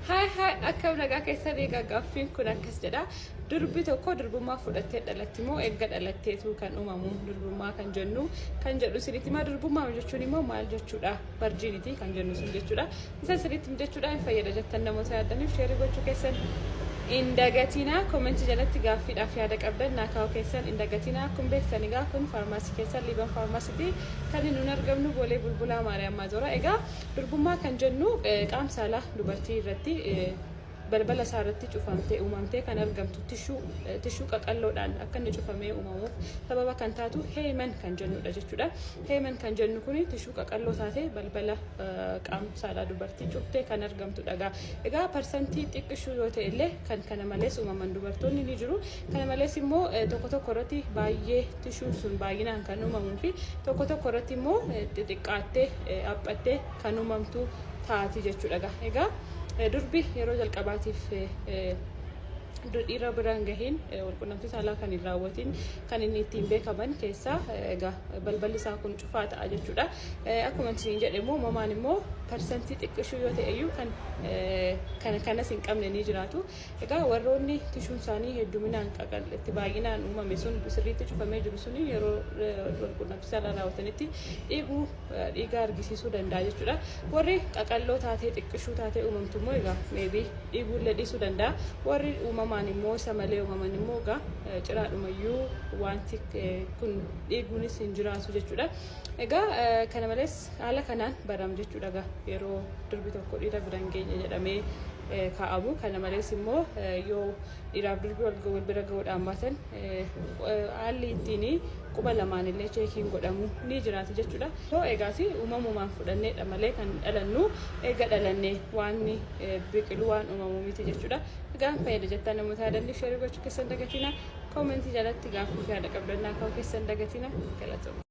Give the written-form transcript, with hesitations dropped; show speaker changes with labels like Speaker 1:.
Speaker 1: Hai akkam nagaa keessan eegaa gaaffiin kun akkas jedha. Durbi tokko durbummaa fudhattee dhalatti moo eegga dhalatteetu kan uumamu durbummaa kan jennu kan jedhu sirriitti maa durbummaa jechuun immoo maal jechuudha virginity kan jennu sun jechuudha. Isa sirriitti jechuudha hin fayyada jettan namoota yaaddaniif sheerii gochuu keessan indagatina koomenti jalatti gaaffiidhaaf yaada qabdan naakaa'u keessan indagatina kun beektanii gaa kun faarmaasii keessan liiban faarmaasiitii kan nuun argamnu boolee bulbulaa maariyaam maazoraa. Egaa durbummaa kan jennu qaama saalaa dubartii irratti balbala isaa irratti cufamtee uumamtee kan argamtu tishuu qaqalloodhaan akka inni cufamee uumamuuf sababa kan taatu heeman kan jennudha jechuudha. Heeman kan jennu kun tishuu qaqalloo taatee balbala qaama saalaa dubartii cuftee kan argamtudha. Egaa parsantii xiqqishuu yoo ta'e illee kan kana malees uumaman dubartoonni ni jiru. Kana malees immoo tokko tokko irratti baay'ee tishuun sun baay'inaan kan uumamuu fi tokko tokko irratti immoo xixiqqaattee haphattee kan uumamtu taati jechuudha. Egaa durbi yeroo jalqabaatiif dhiira biraan gahiin walqunnamtii saalaa kan hin raawwatiin kan inni ittiin beekaman keessaa egaa balballi isaa kun cufaa ta'a jechuudha. Akkuma isin jedhe immoo uumamaan immoo parsantii xiqqishuu yoo ta'e iyyuu kan kanas hin qabne ni jiraatu. Egaa warroonni tishuun isaanii hedduminaan itti baay'inaan uumame sun sirriitti cufamee jiru suni yeroo walqunnamtii saalaa raawwatanitti dhiiga argisiisuu danda'a jechuudha. Warri qaqalloo taatee xiqqishuu taatee uumamtu immoo egaa meebii dhiiguullee dhiisuu danda'a. Warri uumamaan immoo isa malee uumaman immoo egaa ciraadhumayyuu wanti kun dhiiguunis hin jiraatu jechuudha. Egaa kana malees haala kanaan barama jechuudha. Yeroo durbi tokko dhiira biraan geenye jedhamee kaa'amu. Kana malees immoo yoo dhiiraaf durbi wal bira gahuudhaan baatan haalli ittiin quba lamaan illee cheekiin godhamu ni jiraatu jechuudha. Egaas uumamumaan fudhanneedha malee kan dhalannu eega dhalannee waan biqilu waan uumamu miti jechuudha. Egaa fayyada jettan namoota yaadanniif sheerii gochuu keessan dagatina koomentii jalatti gaaffii yaada qabdannaa kaa'uu keessan dagatina galatoomaa.